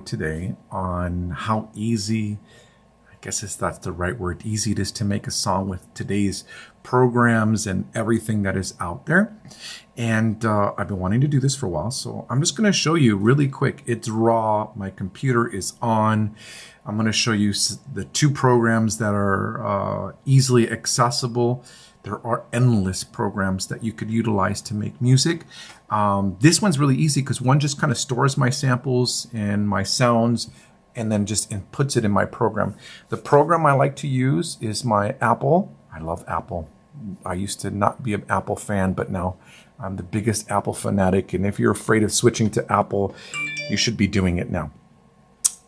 today on how easy, I guess that's the right word, easy it is to make a song with today's programs and everything that is out there. And I've been wanting to do this for a while, so I'm just going to show you really quick. It's raw. My computer is on. I'm going to show you the two programs that are easily accessible. There are endless programs that you could utilize to make music. This one's really easy because one just kind of stores my samples and my sounds and then just inputs it in my program. The program I like to use is my Apple. I love Apple. I used to not be an Apple fan, but now I'm the biggest Apple fanatic. And if you're afraid of switching to Apple, you should be doing it now.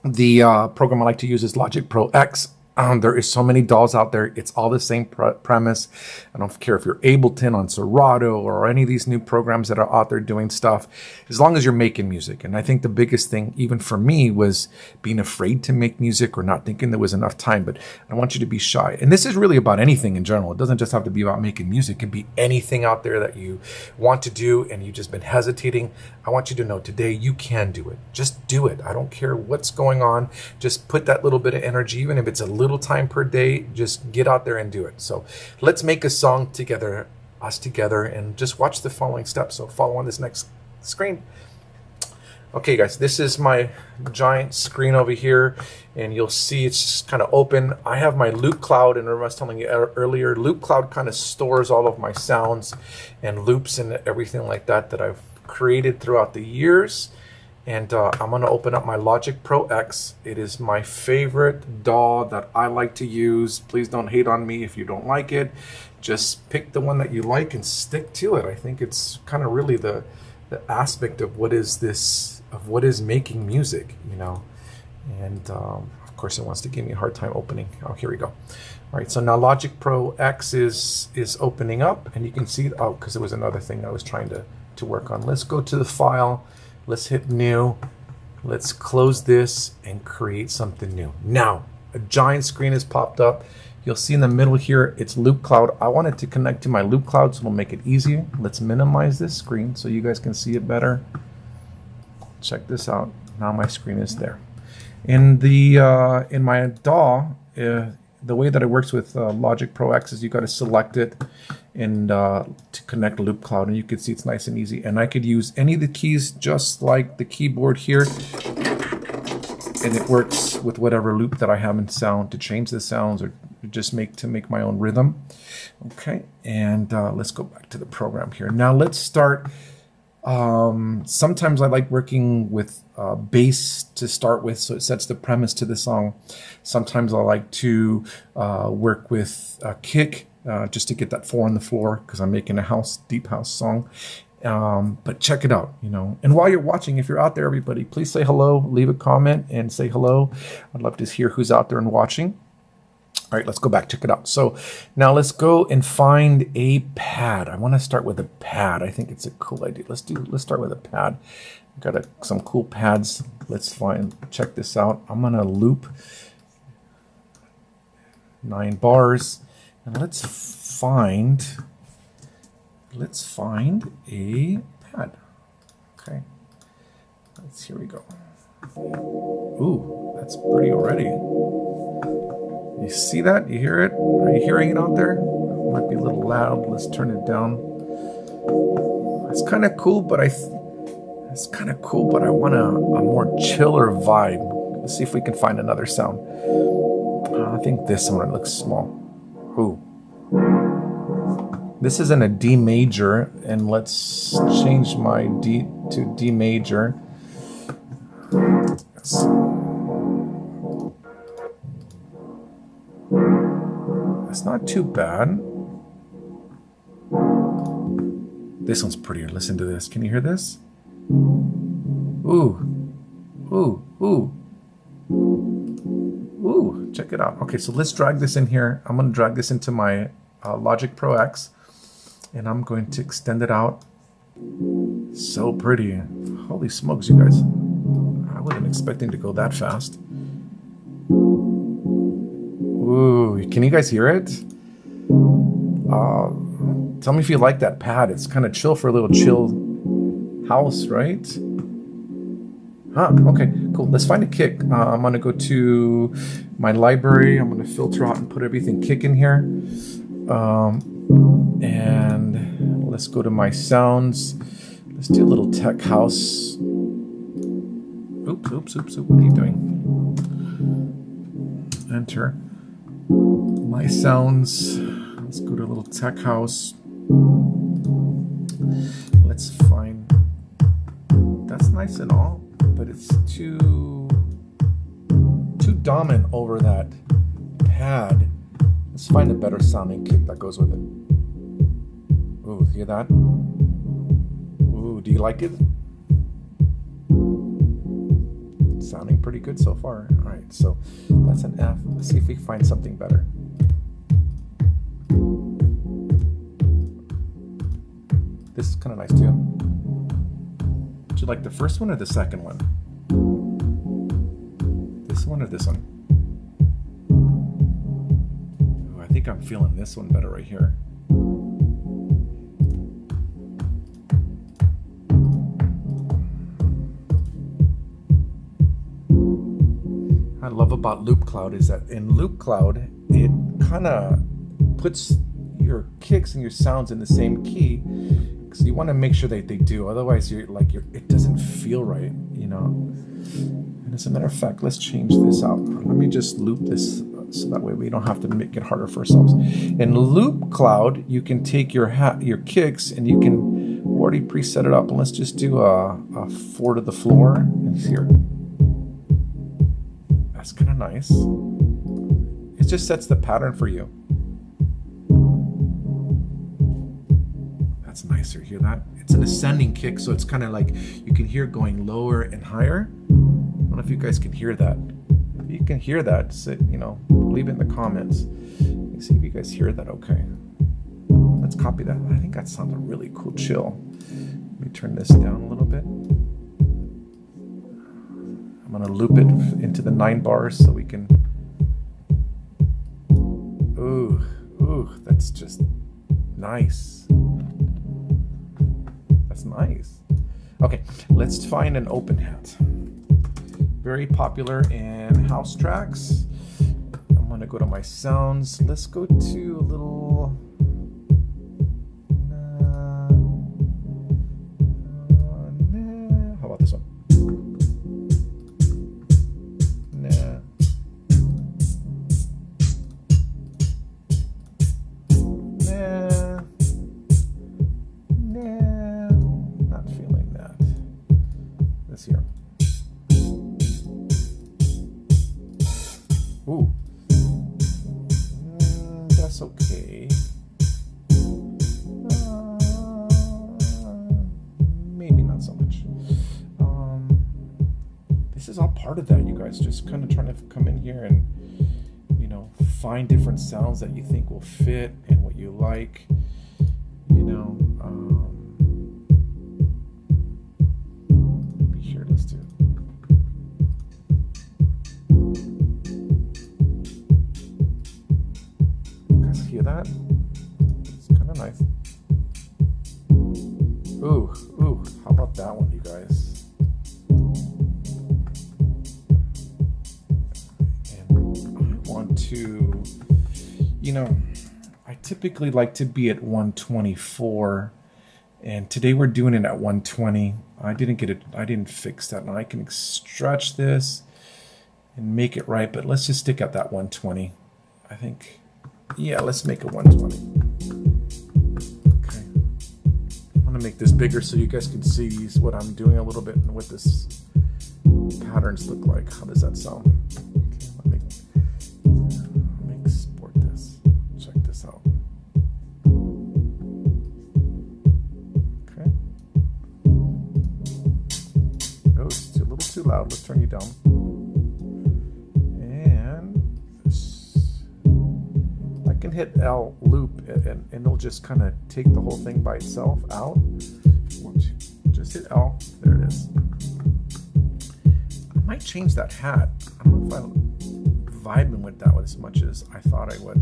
The program I like to use is Logic Pro X. There is so many DAWs out there. It's all the same premise. I don't care if you're Ableton on Serato or any of these new programs that are out there doing stuff, as long as you're making music. And I think the biggest thing, even for me, was being afraid to make music or not thinking there was enough time. But I want you to be shy. And this is really about anything in general. It doesn't just have to be about making music. It can be anything out there that you want to do and you've just been hesitating. I want you to know today you can do it. Just do it. I don't care what's going on. Just put that little bit of energy, even if it's a little time per day, just get out there and do it. So let's make a song together, us together, and just watch the following steps. So follow on this next screen. Okay, guys, this is my giant screen over here, and you'll see it's just kind of open. I have my Loop Cloud, and remember I was telling you earlier, Loop Cloud kind of stores all of my sounds and loops and everything like that that I've created throughout the years. And I'm going to open up my Logic Pro X. It is my favorite DAW that I like to use. Please don't hate on me if you don't like it. Just pick the one that you like and stick to it. I think it's kind of really the aspect of what is making music, you know. And of course it wants to give me a hard time opening. Oh, here we go. All right, so now Logic Pro X is opening up, and you can see, oh, because there was another thing I was trying to work on. Let's go to the file. Let's hit new. Let's close this and create something new. Now, a giant screen has popped up. You'll see in the middle here, it's Loop Cloud. I want it to connect to my Loop Cloud, so it'll make it easier. Let's minimize this screen so you guys can see it better. Check this out. Now my screen is there. In my DAW, the way that it works with Logic Pro X is you got to select it and to connect Loop Cloud, and you can see it's nice and easy. And I could use any of the keys just like the keyboard here, and it works with whatever loop that I have in sound to change the sounds or just make my own rhythm. Okay, and let's go back to the program here. Now let's start. Sometimes I like working with bass to start with, so it sets the premise to the song. Sometimes I like to work with a kick just to get that 4 on the floor because I'm making a deep house song. But check it out, you know. And while you're watching, if you're out there, everybody, please say hello, leave a comment and say hello. I'd love to hear who's out there and watching. All right, let's go back, check it out. So now let's go and find a pad. I want to start with a pad. I think it's a cool idea. Let's start with a pad. I've got some cool pads. Check this out. I'm gonna loop 9 bars, and let's find a pad. Okay, here we go. Ooh, that's pretty already. You see that? You hear it? Are you hearing it out there? It might be a little loud. Let's turn it down. It's kind of cool, but I want a more chiller vibe. Let's see if we can find another sound. I think this one looks small. Ooh. This is in a D major, and let's change my D to D major. It's not too bad. This one's prettier. Listen to this. Can you hear this? Ooh. Ooh. Ooh. Ooh. Check it out. Okay, so let's drag this in here. I'm going to drag this into my Logic Pro X, and I'm going to extend it out. So pretty. Holy smokes, you guys. I wasn't expecting to go that fast. Ooh, can you guys hear it? Tell me if you like that pad. It's kind of chill for a little chill house, right? Okay, cool. Let's find a kick. I'm gonna go to my library. I'm gonna filter out and put everything kick in here. And let's go to my sounds. Let's do a little tech house. Oops. What are you doing? Enter. My sounds. Let's go to a little tech house. Let's find. That's nice and all, but it's too dominant over that pad. Let's find a better sounding kick that goes with it. Ooh, hear that? Ooh, do you like it? Sounding pretty good so far. All right, so that's an F. Let's see if we can find something better. This is kind of nice too. Would you like the first one or the second one? This one or this one? Ooh, I think I'm feeling this one better right here. I love about Loop Cloud is that in Loop Cloud, it kind of puts your kicks and your sounds in the same key, because you want to make sure that they do. Otherwise, it doesn't feel right, you know. And as a matter of fact, let's change this out. Let me just loop this so that way we don't have to make it harder for ourselves. In Loop Cloud, you can take your kicks and you can already preset it up. And let's just do a 4 to the floor and here. That's kind of nice. It just sets the pattern for you. That's nicer. Hear that? It's an ascending kick, so it's kind of like you can hear it going lower and higher. I don't know if you guys can hear that. If you can hear that, leave it in the comments. Let me see if you guys hear that okay. Let's copy that. I think that sounds a really cool chill. Let me turn this down a little bit. I'm going to loop it into the 9 bars so we can... Ooh, that's just nice. That's nice. Okay, let's find an open hat. Very popular in house tracks. I'm going to go to my sounds. Let's go to a little... How about this one? Here. Ooh. That's okay. Maybe not so much. This is all part of that, you guys. Just kind of trying to come in here and, find different sounds that you think will fit and what you like. Let's do. You guys hear that? It's kind of nice. Ooh, how about that one, you guys? And I want to, I typically like to be at 124. And today we're doing it at 120. I didn't fix that. Now I can stretch this and make it right, but let's just stick at that 120. I think, yeah, let's make it 120. Okay. I want to make this bigger so you guys can see what I'm doing a little bit and what this patterns look like. How does that sound? Okay, let me export this. Check this out. Too loud. Let's turn you down. And I can hit L loop and it'll just kind of take the whole thing by itself out. Just hit L. There it is. I might change that hat. I don't know if I'm vibing with that as much as I thought I would.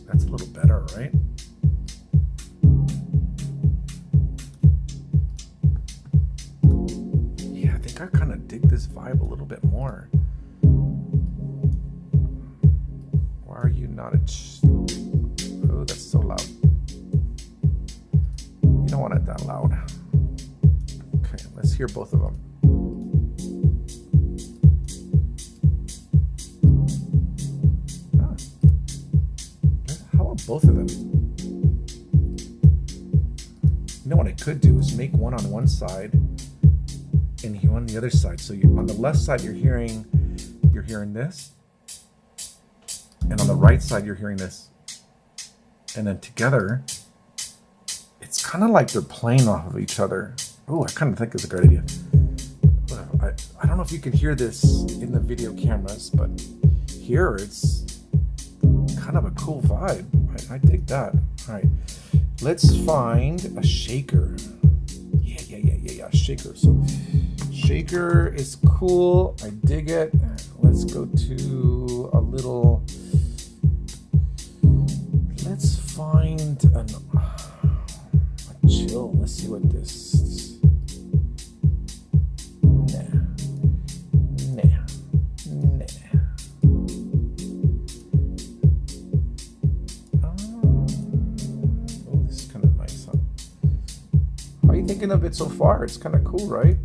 That's a little better, right? dig this vibe a little bit more. Why are you not oh, that's so loud. You don't want it that loud. Okay, let's hear both of them. How about both of them? You know what I could do is make one on one side and here on the other side. So you on the left side you're hearing this, and on the right side you're hearing this, and then together it's kind of like they're playing off of each other. Oh, I kind of think it's a great idea. I don't know if you can hear this in the video cameras, but here it's kind of a cool vibe. I dig that. All right, let's find a shaker. Yeah, shaker. So shaker is cool. I dig it. Let's go to a little. Let's find a chill. Let's see what this. Thinking of it so far, it's kind of cool, right?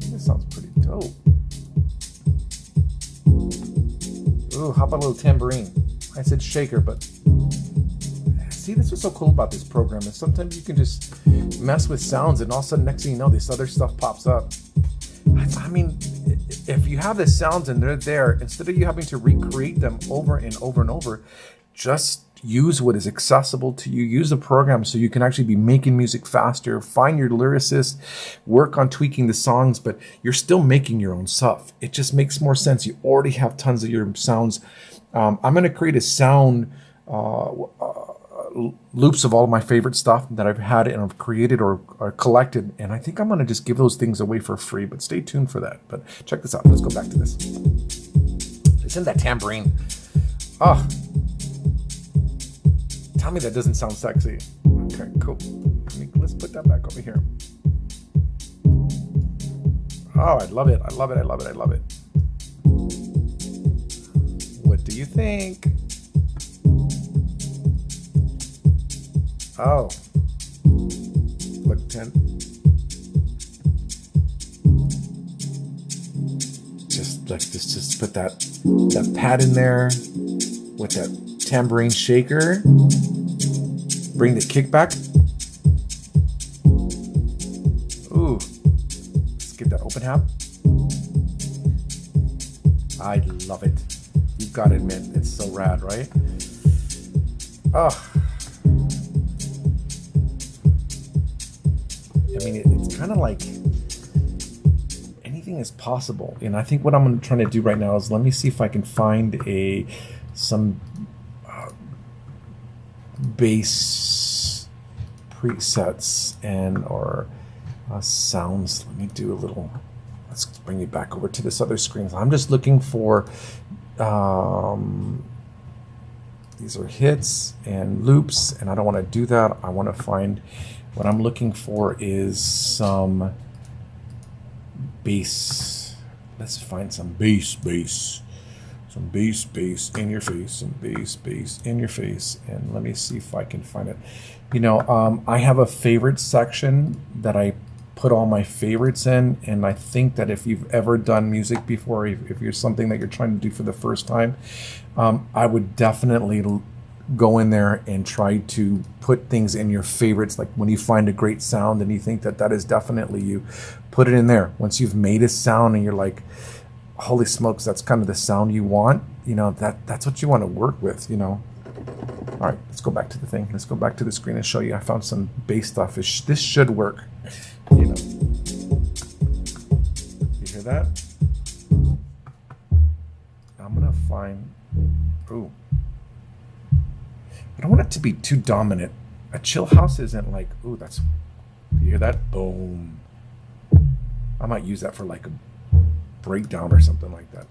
This sounds pretty dope. Ooh, how about a little tambourine? I said shaker, but see, this was so cool about this program is sometimes you can just mess with sounds and all of a sudden next thing you know this other stuff pops up. I mean, if you have the sounds and they're there, instead of you having to recreate them over and over and over, just use what is accessible to you. Use the program so you can actually be making music faster, find your lyricist, work on tweaking the songs, but you're still making your own stuff. It just makes more sense. You already have tons of your sounds. I'm going to create a sound loops of all of my favorite stuff that I've had and I've created or collected, and I think I'm going to just give those things away for free, but stay tuned for that. But check this out. Let's go back to this. Listen to that tambourine. Oh, tell me that doesn't sound sexy. Okay, cool. Let's put that back over here. Oh, I love it. I love it. I love it. I love it. What do you think? Oh, look, 10. Just put that pad in there with that tambourine shaker. Bring the kick back. Ooh, let's get that open half. I love it. You've got to admit, it's so rad, right? Oh. I mean, it's kind of like anything is possible. And I think what I'm trying to do right now is let me see if I can find some bass presets and or sounds. Let me do a little. Let's bring you back over to this other screen. I'm just looking for. These are hits and loops, and I don't want to do that. I want to find. What I'm looking for is some bass. Let's find some bass. Some bass in your face. Some bass in your face. And let me see if I can find it. You know, I have a favorite section that I put all my favorites in. And I think that if you've ever done music before, if you're something that you're trying to do for the first time, I would definitely go in there and try to put things in your favorites. Like when you find a great sound and you think that that is definitely you, put it in there. Once you've made a sound and you're like, holy smokes, that's kind of the sound you want, you know, that's what you want to work with, you know. All right, let's go back to the thing. Let's go back to the screen and show you. I found some bass stuff. This should work, you know. You hear that? I'm gonna find, ooh. I don't want it to be too dominant. A chill house isn't like, ooh, that's, you hear that? Boom. I might use that for like a breakdown or something like that.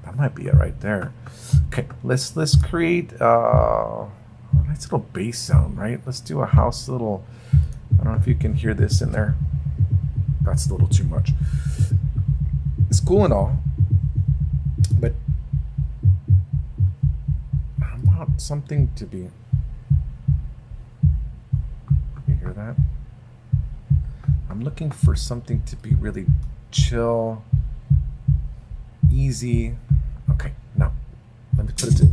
That might be it right there. Okay, let's create, A nice little bass sound, right? Let's do a house little. I don't know if you can hear this in there. That's a little too much. It's cool and all, but I want something to be. You hear that? I'm looking for something to be really chill, easy. Okay, now let me put it to.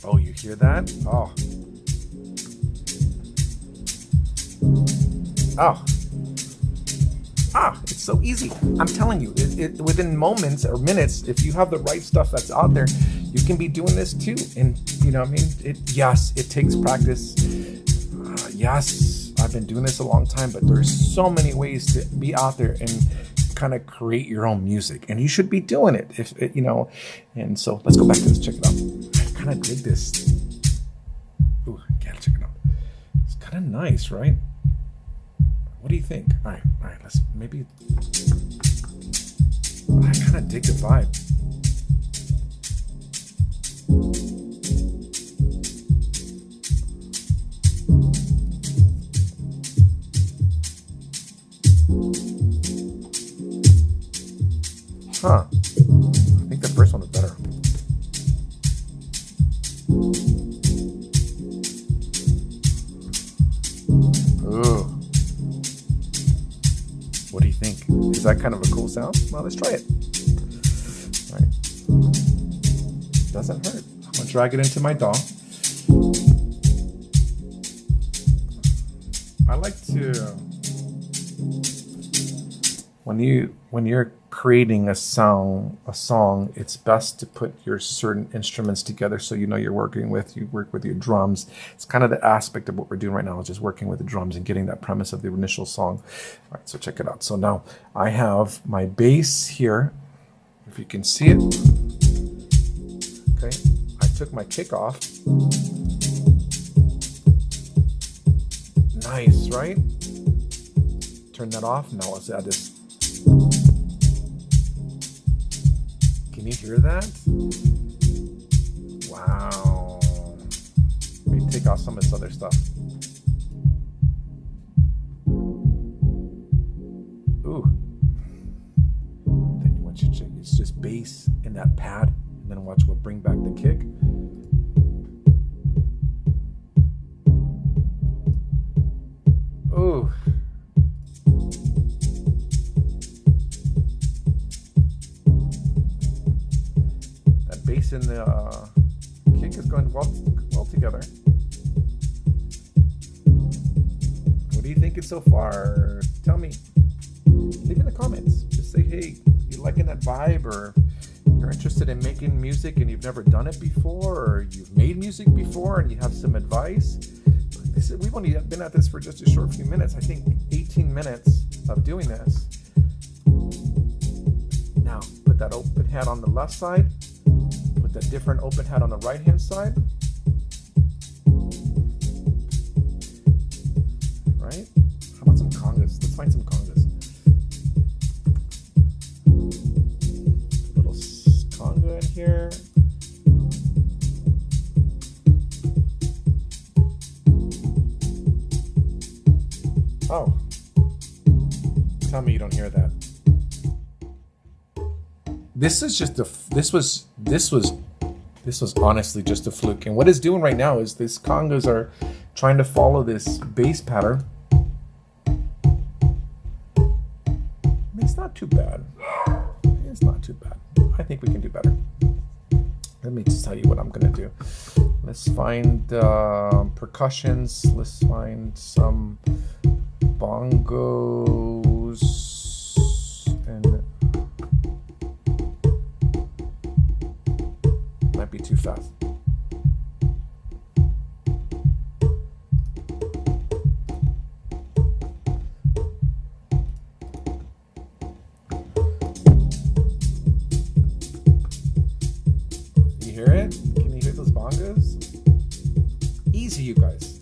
Oh, you hear that? Oh. Oh. Ah, it's so easy. I'm telling you, within moments or minutes, if you have the right stuff that's out there, you can be doing this too. And you know what I mean? Yes, it takes practice. Yes, I've been doing this a long time, but there's so many ways to be out there and kind of create your own music, and you should be doing it if it, you know. And so let's go back to this. Check it out. I kind of dig this. Ooh, gotta check it out. It's kind of nice, right? What do you think? All right, let's maybe. I kind of dig the vibe. Huh. I think the first one is better. Ooh. What do you think? Is that kind of a cool sound? Well, let's try it. All right. Doesn't hurt. I'm gonna drag it into my DAW. I like to when you're creating a song, it's best to put your certain instruments together so you know you work with your drums. It's kind of the aspect of what we're doing right now, is just working with the drums and getting that premise of the initial song. All right, so check it out. So now I have my bass here, if you can see it. Okay, I took my kick off. Nice, right? Turn that off. Now let's add this. Can you hear that? Wow. Let me take off some of this other stuff. Ooh. Then once you check, it's just bass in that pad, and then watch what bring back the kick. Ooh. Bass and the kick is going well together. What are you thinking so far? Tell me. Leave in the comments. Just say, hey, you liking that vibe, or you're interested in making music and you've never done it before, or you've made music before and you have some advice. We've only been at this for just a short few minutes. I think 18 minutes of doing this. Now, put that open hat on the left side. With a different open hat on the right hand side. Right? How about some congas? Let's find some congas. A little conga in here. Oh. Tell me you don't hear that. This was honestly just a fluke. And what it's doing right now is these congas are trying to follow this bass pattern. It's not too bad. It's not too bad. I think we can do better. Let me just tell you what I'm gonna do. Let's find percussions. Let's find some bongos and might be too fast. You hear it? Can you hear those bongos? Easy, you guys.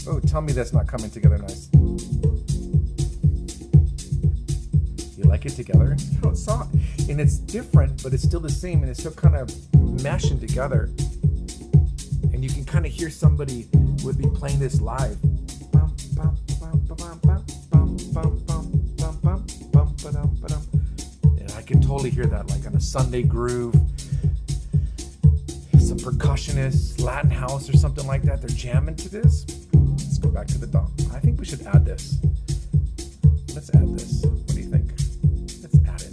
Oh, tell me that's not coming together nice. You like it together? You know, it's soft. And it's different, but it's still the same, and it's still kind of mashing together. And you can kind of hear somebody would be playing this live. And I can totally hear that, like on a Sunday groove. Some percussionists, Latin house or something like that, they're jamming to this. Let's go back to the DAW. I think we should add this. Let's add this. What do you think? Let's add it.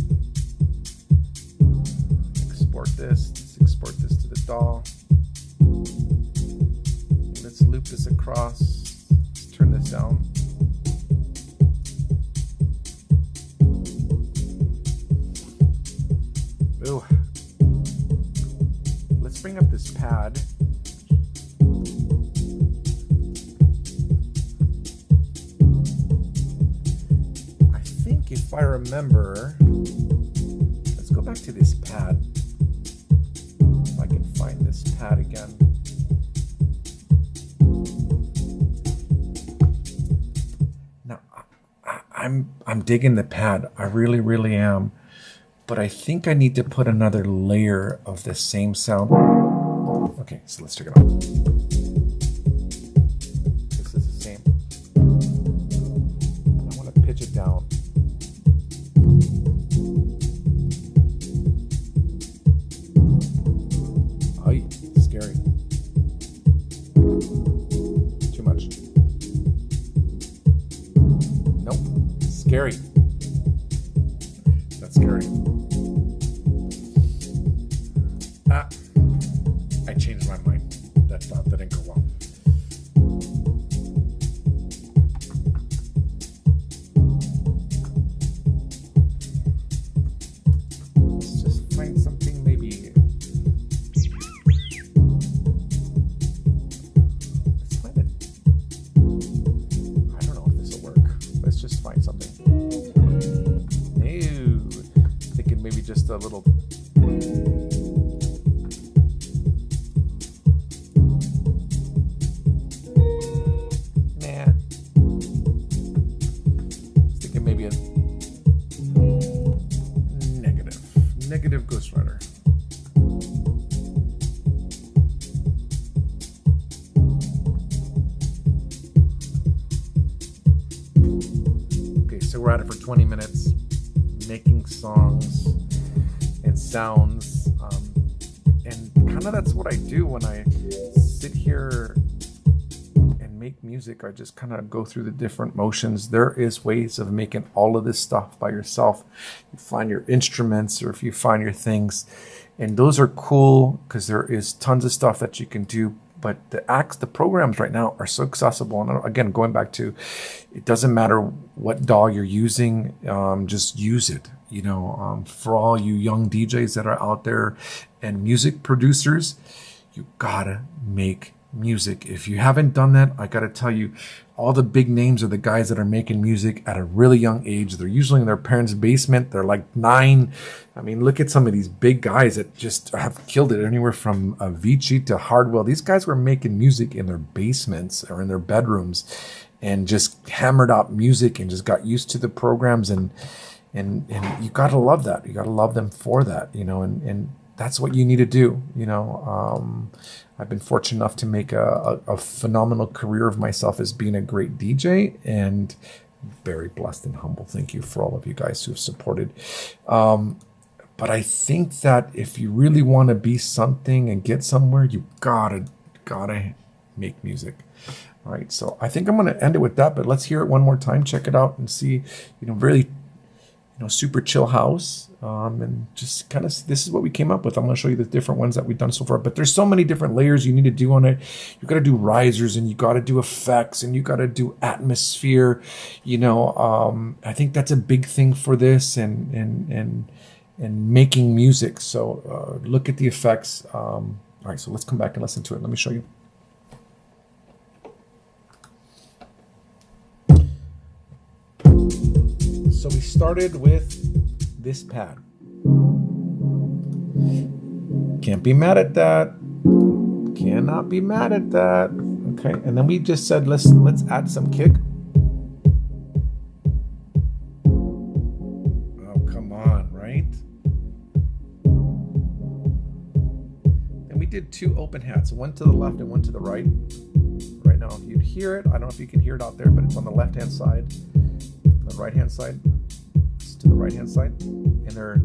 Export this. Let's export this to the DAW. Let's loop this across. Let's turn this down. Ooh. Let's bring up this pad. I think if I remember, let's go back to this pad. If I can find this pad again. Now, I'm digging the pad. I really, really am. But I think I need to put another layer of the same sound. Okay, so let's check it out. This is the same. I want to pitch it down. Ay, scary. Too much. Nope, scary. That's scary. I changed my mind. That didn't go well. Let's just find something maybe. Let's find it. I don't know if this will work. Let's just find something. No. Thinking maybe just a little. Maybe a negative Ghost Rider. Okay, so we're at it for 20 minutes, making songs and sounds, and kind of that's what I do when I sit here make music. I just kind of go through the different motions. There is ways of making all of this stuff by yourself. You find your instruments, or if you find your things, and those are cool because there is tons of stuff that you can do. But the programs right now are so accessible. And again, going back to, it doesn't matter what DAW you're using, just use it. You know, for all you young DJs that are out there and music producers, you gotta make music. If you haven't done that, I gotta tell you, all the big names are the guys that are making music at a really young age. They're usually in their parents' basement. They're like 9. I mean, look at some of these big guys that just have killed it, anywhere from Avicii to Hardwell. These guys were making music in their basements or in their bedrooms and just hammered out music and just got used to the programs, and you gotta love that. You gotta love them for that, you know, and that's what you need to do. You know, I've been fortunate enough to make a phenomenal career of myself as being a great DJ, and very blessed and humble. Thank you for all of you guys who have supported. But I think that if you really want to be something and get somewhere, you gotta make music. All right, so I think I'm going to end it with that, but let's hear it one more time. Check it out and see, you know, really, you know, super chill house, and just kind of, this is what we came up with. I'm going to show you the different ones that we've done so far, but there's so many different layers you need to do on it. You got to do risers, and you got to do effects, and you got to do atmosphere. You know, I think that's a big thing for this, and making music. So look at the effects. All right, so let's come back and listen to it. Let me show you. So we started with this pad. Can't be mad at that. Cannot be mad at that. Okay, and then we just said let's add some kick. come on, right? And we did 2 open hats, one to the left and one to the right. Right now, if you'd hear it, I don't know if you can hear it out there, but it's on the left-hand side. On the right-hand side, it's to the right-hand side. And there are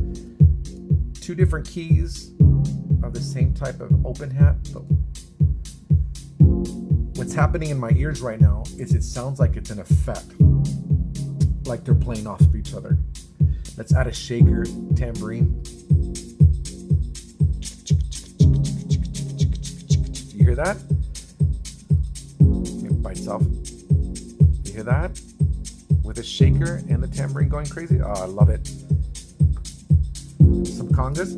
2 different keys of the same type of open hat. But what's happening in my ears right now is it sounds like it's an effect, like they're playing off of each other. Let's add a shaker, tambourine. Do you hear that? It bites off. You hear that? With a shaker and the tambourine going crazy? Oh, I love it. Some congas.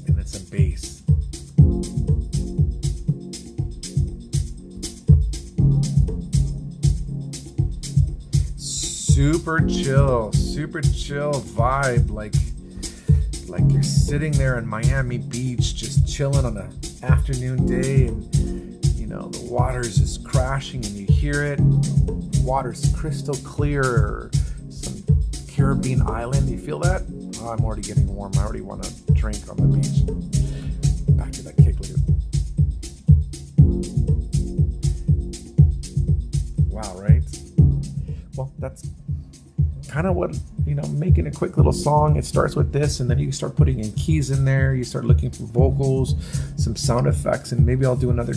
And then some bass. Super chill vibe, like you're sitting there in Miami Beach just chilling on an afternoon day, and you know the water's just crashing and you hear it. The water's crystal clear, some Caribbean island. You feel that? Oh, I'm already getting warm. I already want to drink on the beach. Back to that kick later. Wow, right? Well, that's kind of what, making a quick little song. It starts with this, and then you start putting in keys in there. You start looking for vocals, some sound effects, and maybe I'll do another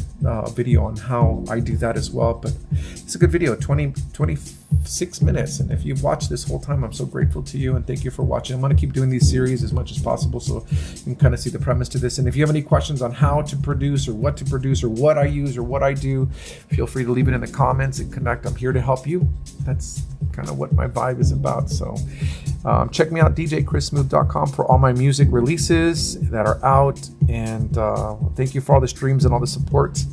video on how I do that as well. But it's a good video, 26 minutes. And if you've watched this whole time, I'm so grateful to you and thank you for watching. I'm going to keep doing these series as much as possible so you can kind of see the premise to this. And if you have any questions on how to produce or what I use or what I do, feel free to leave it in the comments and connect. I'm here to help you. That's kind of what my vibe is about. So check me out, djchrismooth.com, for all my music releases that are out. And thank you for all the streams and all the support.